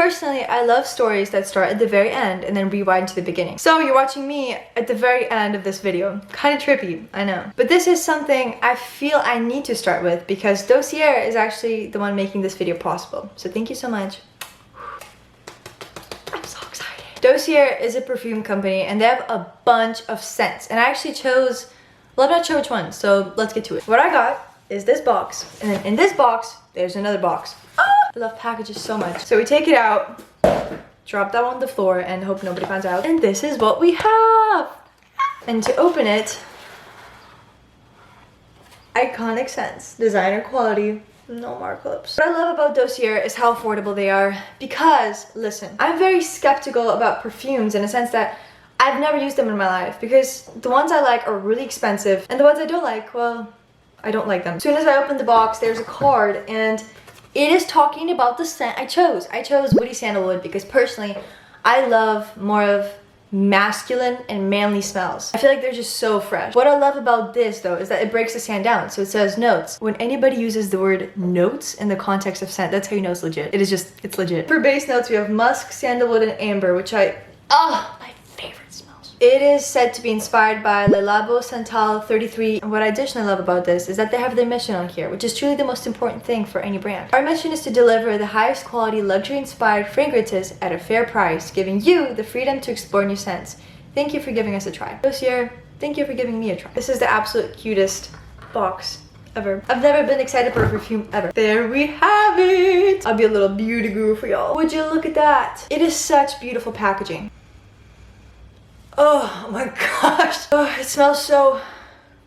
personally, I love stories that start at the very end and then rewind to the beginning. So you're watching me at the very end of this video. Kind of trippy, I know. But this is something I feel I need to start with because Dossier is actually the one making this video possible. So thank you so much. I'm so excited. Dossier is a perfume company and they have a bunch of scents. And I actually chose, well, I'm not sure which one, so let's get to it. What I got is this box, and then in this box, there's another box. I love packages so much. So we take it out, drop that on the floor, and hope nobody finds out. And this is what we have. And to open it, iconic scents, designer quality, no markups. What I love about Dossier is how affordable they are because, listen, I'm very skeptical about perfumes in the sense that I've never used them in my life because the ones I like are really expensive and the ones I don't like, well, I don't like them. As soon as I opened the box, there's a card and it is talking about the scent I chose. I chose Woody Sandalwood because personally, I love more of masculine and manly smells. I feel like they're just so fresh. What I love about this though is that it breaks the scent down. So it says notes. When anybody uses the word notes in the context of scent, that's how you know it's legit. It's legit. For base notes, we have musk, sandalwood, and amber, which my favorite smells. It is said to be inspired by Le Labo Santal 33. And what I additionally love about this is that they have their mission on here, which is truly the most important thing for any brand. Our mission is to deliver the highest quality luxury-inspired fragrances at a fair price, giving you the freedom to explore new scents. Thank you for giving us a try. Dossier, thank you for giving me a try. This is the absolute cutest box ever. I've never been excited for a perfume ever. There we have it. I'll be a little beauty guru for y'all. Would you look at that? It is such beautiful packaging. Oh my gosh. Oh, it smells so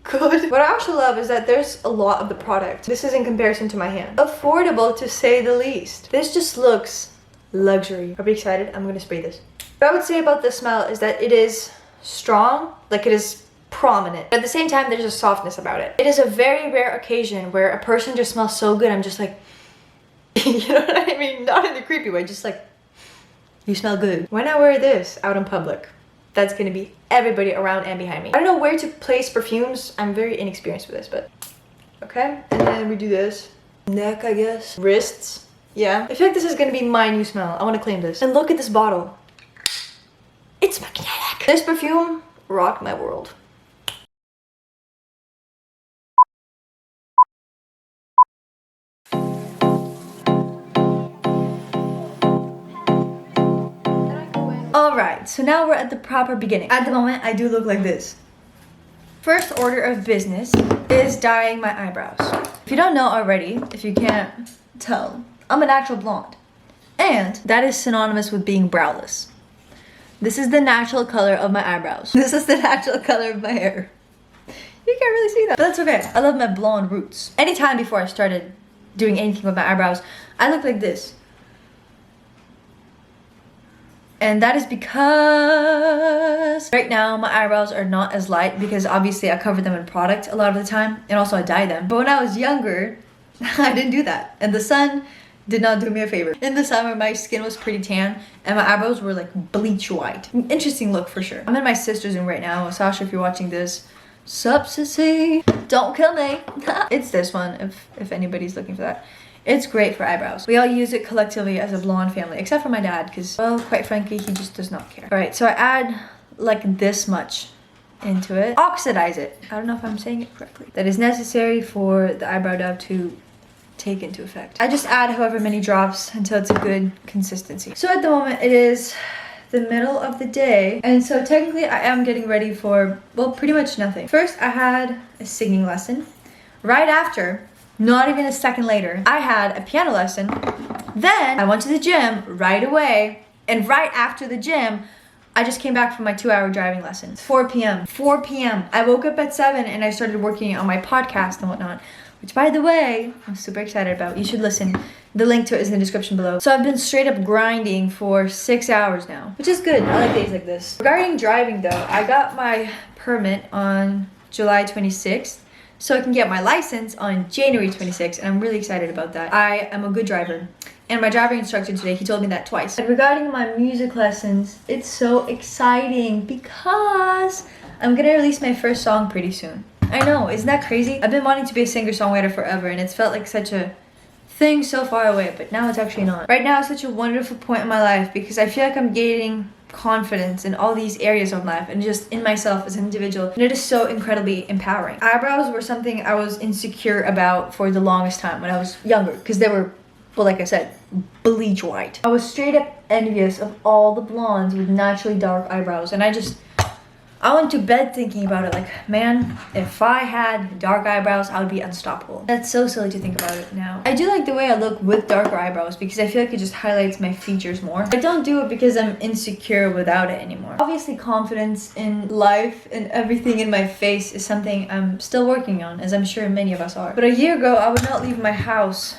good. What I also love is that there's a lot of the product. This is in comparison to my hand. Affordable to say the least. This just looks luxury. Are we excited? I'm gonna spray this. What I would say about this smell is that it is strong, like it is prominent. But at the same time, there's a softness about it. It is a very rare occasion where a person just smells so good, I'm just like, you know what I mean? Not in a creepy way, just like, you smell good. When I wear this out in public, that's gonna be everybody around and behind me. I don't know where to place perfumes. I'm very inexperienced with this, but okay. And then we do this. Neck, I guess. Wrists. Yeah. I feel like this is gonna be my new smell. I wanna claim this. And look at this bottle. It's magnetic. This perfume rocked my world. Alright, so now we're at the proper beginning. At the moment, I do look like this. First order of business is dyeing my eyebrows. If you don't know already, if you can't tell, I'm a natural blonde. And that is synonymous with being browless. This is the natural color of my eyebrows. This is the natural color of my hair. You can't really see that, but that's okay. I love my blonde roots. Anytime before I started doing anything with my eyebrows, I look like this. And that is because right now my eyebrows are not as light because obviously I cover them in product a lot of the time and also I dye them. But when I was younger, I didn't do that. And the sun did not do me a favor. In the summer, my skin was pretty tan and my eyebrows were like bleach white. Interesting look for sure. I'm in my sister's room right now. Sasha, if you're watching this, sup sissy? Don't kill me. It's this one if anybody's looking for that. It's great for eyebrows. We all use it collectively as a blonde family, except for my dad, because, well, quite frankly, he just does not care. All right, so I add like this much into it. Oxidize it. I don't know if I'm saying it correctly. That is necessary for the eyebrow dab to take into effect. I just add however many drops until it's a good consistency. So at the moment, it is the middle of the day, and so technically I am getting ready for, well, pretty much nothing. First, I had a singing lesson. Right after, not even a second later, I had a piano lesson. Then I went to the gym right away. And right after the gym, I just came back from my 2-hour driving lesson. It's 4 p.m. 4 p.m. I woke up at 7 and I started working on my podcast and whatnot. Which, by the way, I'm super excited about. You should listen. The link to it is in the description below. So I've been straight up grinding for 6 hours now, which is good. I like days like this. Regarding driving though, I got my permit on July 26th. So I can get my license on January 26th, and I'm really excited about that. I am a good driver. And my driving instructor today, he told me that twice. And regarding my music lessons, it's so exciting because I'm gonna release my first song pretty soon. I know, isn't that crazy? I've been wanting to be a singer-songwriter forever, and it's felt like such a thing so far away, but now it's actually not. Right now it's such a wonderful point in my life because I feel like I'm gaining confidence in all these areas of life and just in myself as an individual, and it is so incredibly empowering. Eyebrows were something I was insecure about for the longest time when I was younger because they were, well, like I said, bleach white. I was straight up envious of all the blondes with naturally dark eyebrows, and I went to bed thinking about it like, man, if I had dark eyebrows, I would be unstoppable. That's so silly to think about it now. I do like the way I look with darker eyebrows because I feel like it just highlights my features more. I don't do it because I'm insecure without it anymore. Obviously, confidence in life and everything in my face is something I'm still working on, as I'm sure many of us are. But a year ago, I would not leave my house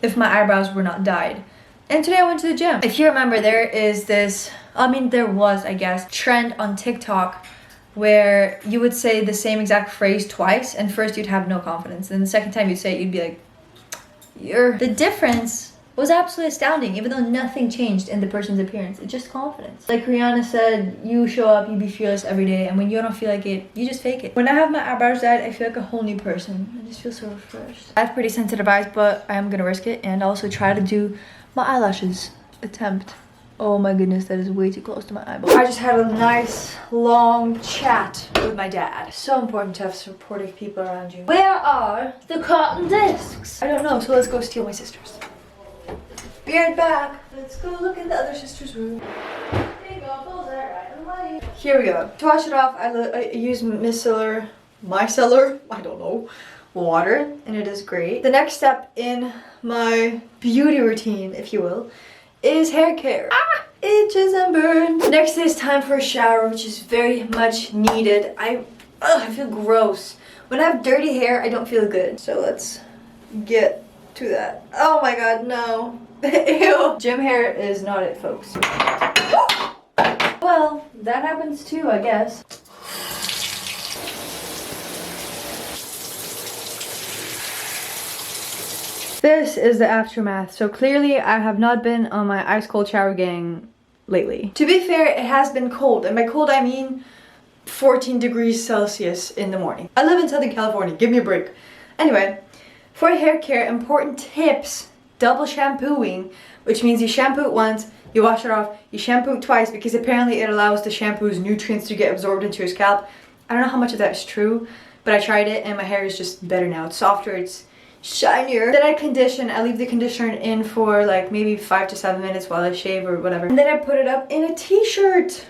if my eyebrows were not dyed. And today I went to the gym. If you remember, there is this, there was, I guess, trend on TikTok where you would say the same exact phrase twice, and first you'd have no confidence, and the second time you'd say it, you'd be like, The difference was absolutely astounding, even though nothing changed in the person's appearance. It's just confidence. Like Rihanna said, you show up, you be fearless every day, and when you don't feel like it, you just fake it. When I have my eyebrows dyed, I feel like a whole new person. I just feel so refreshed. I have pretty sensitive eyes, but I'm gonna risk it and also try to do my eyelashes. Attempt. Oh my goodness, that is way too close to my eyeball. I just had a nice long chat with my dad. So important to have supportive people around you. Where are the cotton discs? I don't know, so let's go steal my sister's. Be right back. Let's go look in the other sister's room. There you go, close that right away. Here we go. To wash it off, I use micellar, I don't know, water, and it is great. The next step in my beauty routine, if you will, is hair care. Itches and burns. Next it is time for a shower, which is very much needed. I feel gross. When I have dirty hair, I don't feel good. So let's get to that. Oh my god, no. Ew. Gym hair is not it, folks. Well, that happens too, I guess. This is the aftermath. So clearly I have not been on my ice cold shower gang lately. To be fair, it has been cold, and by cold I mean 14 degrees Celsius in the morning. I live in Southern California, give me a break. Anyway, for hair care, important tips: double shampooing, which means you shampoo it once, you wash it off, you shampoo it twice, because apparently it allows the shampoo's nutrients to get absorbed into your scalp. I don't know how much of that is true, but I tried it and my hair is just better now. It's softer, it's shinier. Then I condition. I leave the conditioner in for like maybe 5 to 7 minutes while I shave or whatever. And then I put it up in a t-shirt,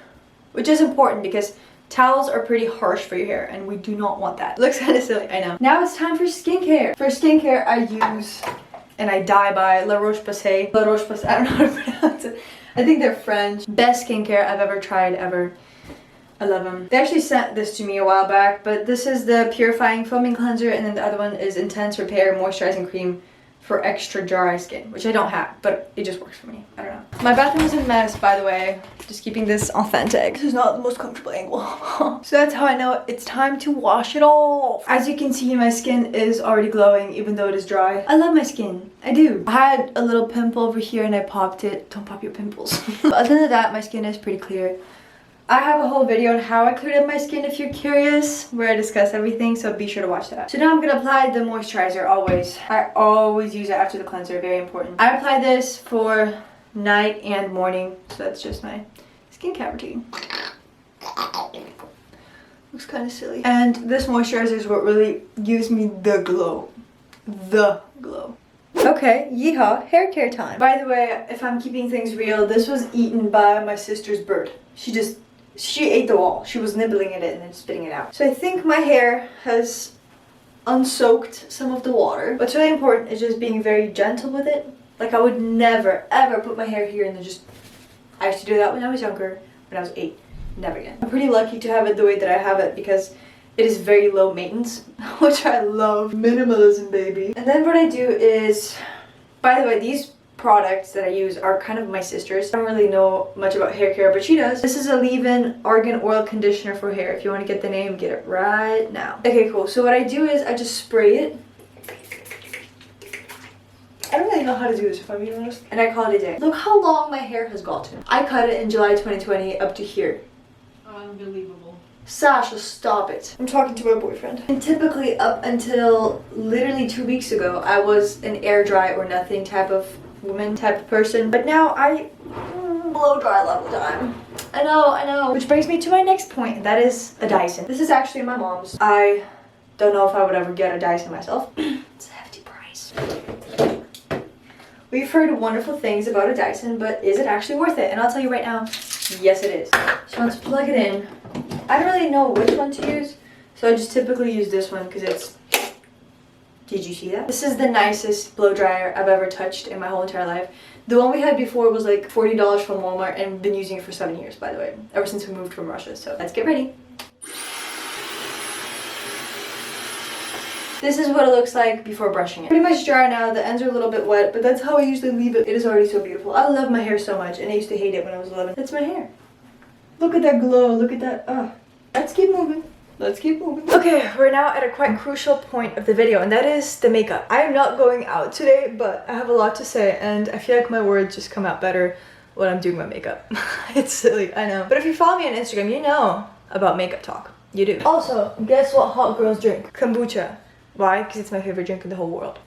which is important because towels are pretty harsh for your hair and we do not want that. It looks kind of silly, I know. Now it's time for skincare. For skincare, I use and I die by La Roche-Posay. I don't know how to pronounce it. I think they're French. Best skincare I've ever tried, ever. I love them. They actually sent this to me a while back, but this is the Purifying Foaming Cleanser, and then the other one is Intense Repair Moisturizing Cream for extra dry skin, which I don't have, but it just works for me. I don't know. My bathroom is a mess, by the way. Just keeping this authentic. This is not the most comfortable angle. So that's how I know it's time to wash it off. As you can see, my skin is already glowing, even though it is dry. I love my skin. I do. I had a little pimple over here and I popped it. Don't pop your pimples. But other than that, my skin is pretty clear. I have a whole video on how I cleared up my skin if you're curious, where I discuss everything, so be sure to watch that. So now I'm going to apply the moisturizer, always. I always use it after the cleanser, very important. I apply this for night and morning, so that's just my skincare routine. Looks kind of silly. And this moisturizer is what really gives me the glow. The glow. Okay, yeehaw, hair care time. By the way, if I'm keeping things real, this was eaten by my sister's bird. She ate the wall. She was nibbling at it and then spitting it out. So I think my hair has unsoaked some of the water. What's really important is just being very gentle with it. Like I would never, ever put my hair here and then just... I used to do that when I was younger, when I was 8. Never again. I'm pretty lucky to have it the way that I have it because it is very low maintenance, which I love. Minimalism, baby. And then what I do is... By the way, these products that I use are kind of my sister's. I don't really know much about hair care, but she does. This is a leave-in argan oil conditioner for hair. If you want to get the name, get it right now. Okay, cool. So what I do is I just spray it. I don't really know how to do this, if I'm being honest. And I call it a day. Look how long my hair has gotten. I cut it in July 2020 up to here. Unbelievable. Sasha, stop it. I'm talking to my boyfriend. And typically up until literally 2 weeks ago, I was an air dry or nothing type of woman, type of person. But now I blow dry all the time. I know. Which brings me to my next point. That is a Dyson. This is actually my mom's. I don't know if I would ever get a Dyson myself. It's a hefty price. We've heard wonderful things about a Dyson, but is it actually worth it? And I'll tell you right now, yes it is. So let's plug it in. I don't really know which one to use, so I just typically use this one because it's... Did you see that? This is the nicest blow dryer I've ever touched in my whole entire life. The one we had before was like $40 from Walmart, and I've been using it for 7 years, by the way, ever since we moved from Russia. So let's get ready. This is what it looks like before brushing it. Pretty much dry now. The ends are a little bit wet, but that's how I usually leave it. It is already so beautiful. I love my hair so much, and I used to hate it when I was 11. That's my hair. Look at that glow. Look at that. Let's keep moving. Let's keep moving. Okay, we're now at a quite crucial point of the video, and that is the makeup. I am not going out today, but I have a lot to say, and I feel like my words just come out better when I'm doing my makeup. It's silly, I know. But if you follow me on Instagram, you know about makeup talk. You do. Also, guess what hot girls drink? Kombucha. Why? Because it's my favorite drink in the whole world.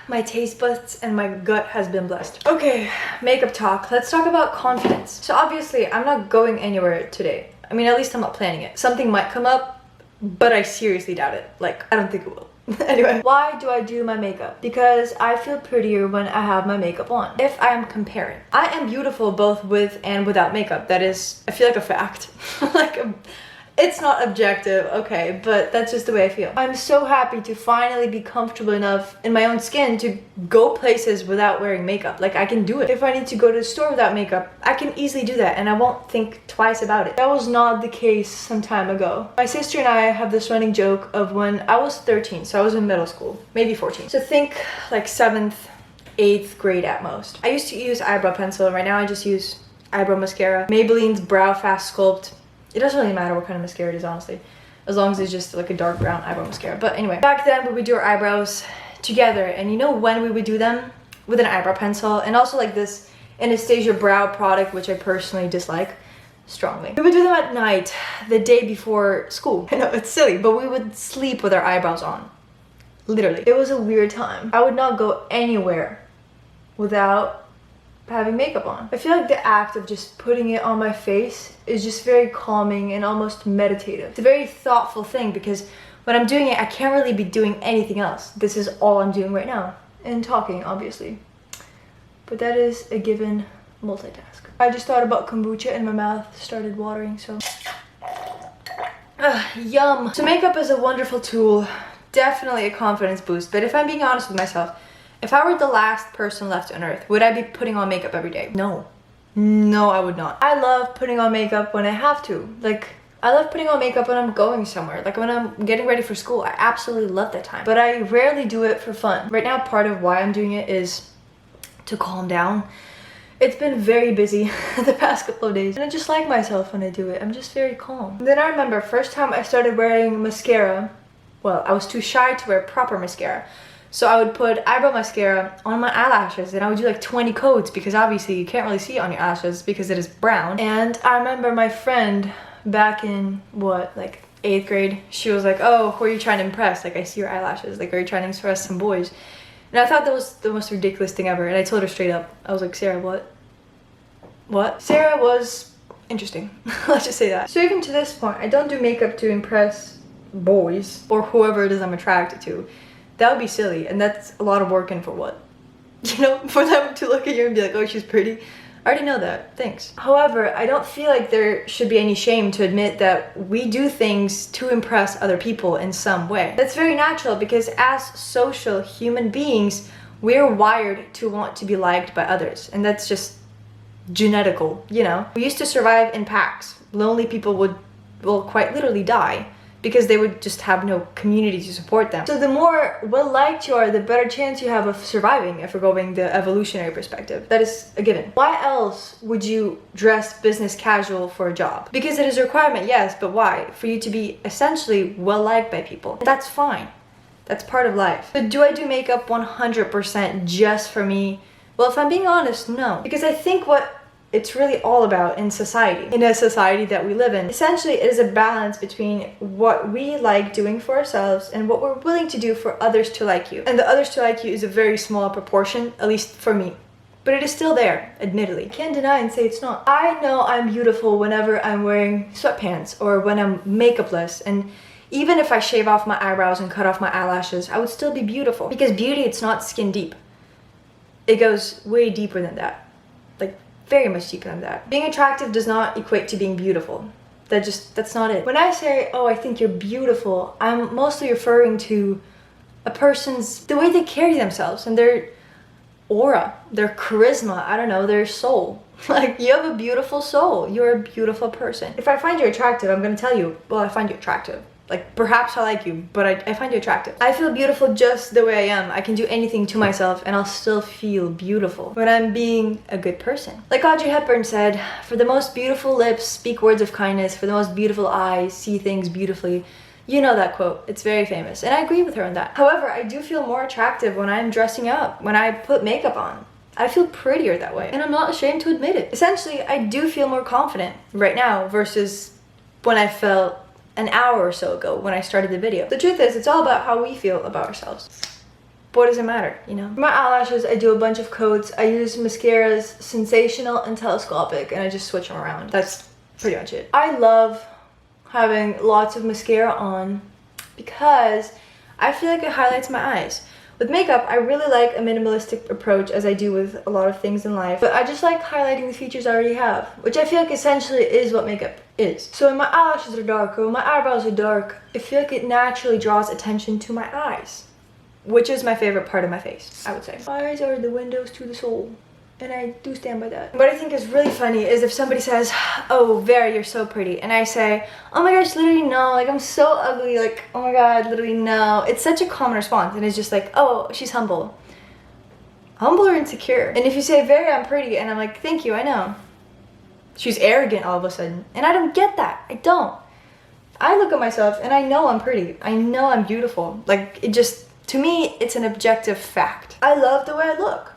My taste buds and my gut has been blessed. Okay, makeup talk. Let's talk about confidence. So obviously, I'm not going anywhere today. I mean, at least I'm not planning it. Something might come up, but I seriously doubt it. Like, I don't think it will. Anyway, why do I do my makeup? Because I feel prettier when I have my makeup on. If I am comparing, I am beautiful both with and without makeup. That is, I feel like a fact. It's not objective, okay, but that's just the way I feel. I'm so happy to finally be comfortable enough in my own skin to go places without wearing makeup. Like, I can do it. If I need to go to the store without makeup, I can easily do that, and I won't think twice about it. That was not the case some time ago. My sister and I have this running joke of when I was 13, so I was in middle school, maybe 14. So think like 7th, 8th grade at most. I used to use eyebrow pencil. Right now I just use eyebrow mascara. Maybelline's Brow Fast Sculpt. It doesn't really matter what kind of mascara it is, honestly, as long as it's just like a dark brown eyebrow mascara. But anyway, back then we would do our eyebrows together, and you know when we would do them? With an eyebrow pencil, and also like this Anastasia brow product, which I personally dislike strongly. We would do them at night, the day before school. I know, it's silly, but we would sleep with our eyebrows on. Literally. It was a weird time. I would not go anywhere without having makeup on. I feel like the act of just putting it on my face is just very calming and almost meditative. It's a very thoughtful thing because when I'm doing it, I can't really be doing anything else. This is all I'm doing right now. And talking, obviously. But that is a given multitask. I just thought about kombucha and my mouth started watering, so... Yum! So makeup is a wonderful tool. Definitely a confidence boost. But if I'm being honest with myself, if I were the last person left on earth, would I be putting on makeup every day? No. No, I would not. I love putting on makeup when I have to. Like, I love putting on makeup when I'm going somewhere. Like when I'm getting ready for school. I absolutely love that time. But I rarely do it for fun. Right now, part of why I'm doing it is to calm down. It's been very busy the past couple of days. And I just like myself when I do it. I'm just very calm. Then I remember first time I started wearing mascara. Well, I was too shy to wear proper mascara. So I would put eyebrow mascara on my eyelashes, and I would do like 20 coats because obviously you can't really see it on your eyelashes because it is brown. And I remember my friend back in what, like 8th grade, she was like, oh, who are you trying to impress? Like, I see your eyelashes. Like, are you trying to impress some boys? And I thought that was the most ridiculous thing ever. And I told her straight up. I was like, Sarah, what? What? Sarah was interesting. Let's just say that. So even to this point, I don't do makeup to impress boys or whoever it is I'm attracted to. That would be silly, and that's a lot of work, and for what? You know, for them to look at you and be like, oh, she's pretty. I already know that, thanks. However, I don't feel like there should be any shame to admit that we do things to impress other people in some way. That's very natural because as social human beings, we're wired to want to be liked by others, and that's just genetical, you know? We used to survive in packs. Lonely people would, well, quite literally die, because they would just have no community to support them. So the more well-liked you are, the better chance you have of surviving if we're going the evolutionary perspective. That is a given. Why else would you dress business casual for a job? Because it is a requirement, yes, but why? For you to be essentially well-liked by people. That's fine. That's part of life. So do I do makeup 100% just for me? Well, if I'm being honest, no. Because I think what it's really all about in society, in a society that we live in. Essentially, it is a balance between what we like doing for ourselves and what we're willing to do for others to like you. And the others to like you is a very small proportion, at least for me. But it is still there, admittedly. I can't deny and say it's not. I know I'm beautiful whenever I'm wearing sweatpants or when I'm makeupless, and even if I shave off my eyebrows and cut off my eyelashes, I would still be beautiful. Because beauty, it's not skin deep. It goes way deeper than that. Like, very much deeper than that. Being attractive does not equate to being beautiful. That's not it. When I say, oh, I think you're beautiful, I'm mostly referring to a person's, the way they carry themselves and their aura, their charisma, I don't know, their soul. Like, you have a beautiful soul. You're a beautiful person. If I find you attractive, I'm gonna tell you, well, I find you attractive. Like, perhaps I like you, but I find you attractive. I feel beautiful just the way I am. I can do anything to myself and I'll still feel beautiful when I'm being a good person. Like Audrey Hepburn said, for the most beautiful lips, speak words of kindness. For the most beautiful eyes, see things beautifully. You know that quote. It's very famous. And I agree with her on that. However, I do feel more attractive when I'm dressing up, when I put makeup on. I feel prettier that way. And I'm not ashamed to admit it. Essentially, I do feel more confident right now versus when I felt an hour or so ago when I started the video. The truth is, it's all about how we feel about ourselves. What does it matter, you know? For my eyelashes, I do a bunch of coats. I use mascaras, Sensational and Telescopic, and I just switch them around. That's pretty much it. I love having lots of mascara on because I feel like it highlights my eyes. With makeup, I really like a minimalistic approach, as I do with a lot of things in life. But I just like highlighting the features I already have, which I feel like essentially is what makeup is. So when my eyelashes are darker, when my eyebrows are dark, I feel like it naturally draws attention to my eyes, which is my favorite part of my face, I would say. Eyes are the windows to the soul. And I do stand by that. What I think is really funny is if somebody says, oh, Vera, you're so pretty. And I say, oh my gosh, literally no. Like, I'm so ugly. Like, oh my God, literally no. It's such a common response. And it's just like, oh, she's humble. Humble or insecure? And if you say, Vera, I'm pretty. And I'm like, thank you, I know. She's arrogant all of a sudden. And I don't get that. I don't. I look at myself and I know I'm pretty. I know I'm beautiful. Like, it just, to me, it's an objective fact. I love the way I look.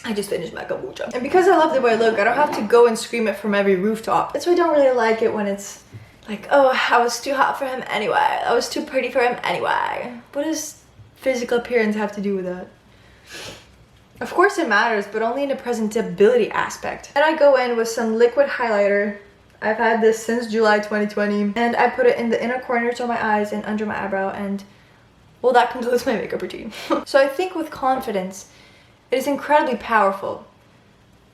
I just finished my kombucha. And because I love the way I look, I don't have to go and scream it from every rooftop. That's why I don't really like it when it's like, oh, I was too hot for him anyway. I was too pretty for him anyway. What does physical appearance have to do with that? Of course it matters, but only in a presentability aspect. And I go in with some liquid highlighter. I've had this since July 2020. And I put it in the inner corners of my eyes and under my eyebrow, and well, that concludes my makeup routine. So I think with confidence, it is incredibly powerful,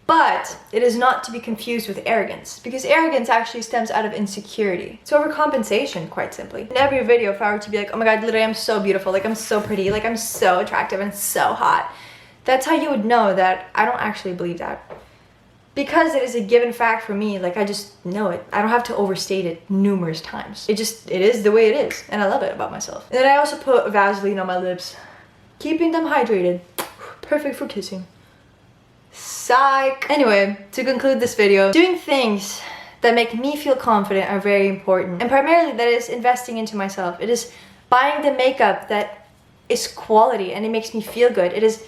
but it is not to be confused with arrogance, because arrogance actually stems out of insecurity. It's overcompensation, quite simply. In every video, if I were to be like, oh my God, literally I'm so beautiful, like I'm so pretty, like I'm so attractive and so hot, that's how you would know that I don't actually believe that. Because it is a given fact for me, like I just know it. I don't have to overstate it numerous times. It is the way it is, and I love it about myself. And then I also put Vaseline on my lips, keeping them hydrated. Perfect for kissing. Psych. Anyway, to conclude this video, doing things that make me feel confident are very important. And primarily that is investing into myself. It is buying the makeup that is quality and it makes me feel good. It is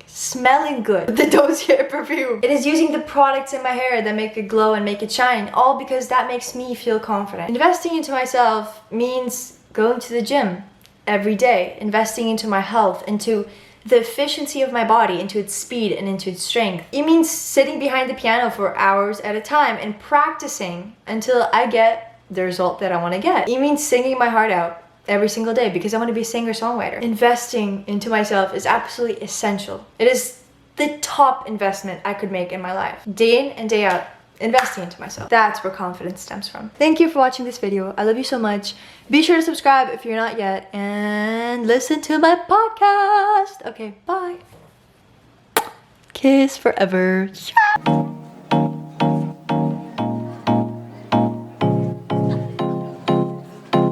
smelling good, the Dossier perfume. It is using the products in my hair that make it glow and make it shine, all because that makes me feel confident. Investing into myself means going to the gym every day, investing into my health, into the efficiency of my body, into its speed and into its strength. It means sitting behind the piano for hours at a time and practicing until I get the result that I want to get. It means singing my heart out every single day because I want to be a singer-songwriter. Investing into myself is absolutely essential. It is the top investment I could make in my life. Day in and day out, investing into myself. That's where confidence stems from. Thank you for watching this video. I love you so much. Be sure to subscribe if you're not yet and listen to my podcast. Okay, bye. Kiss forever. Yeah.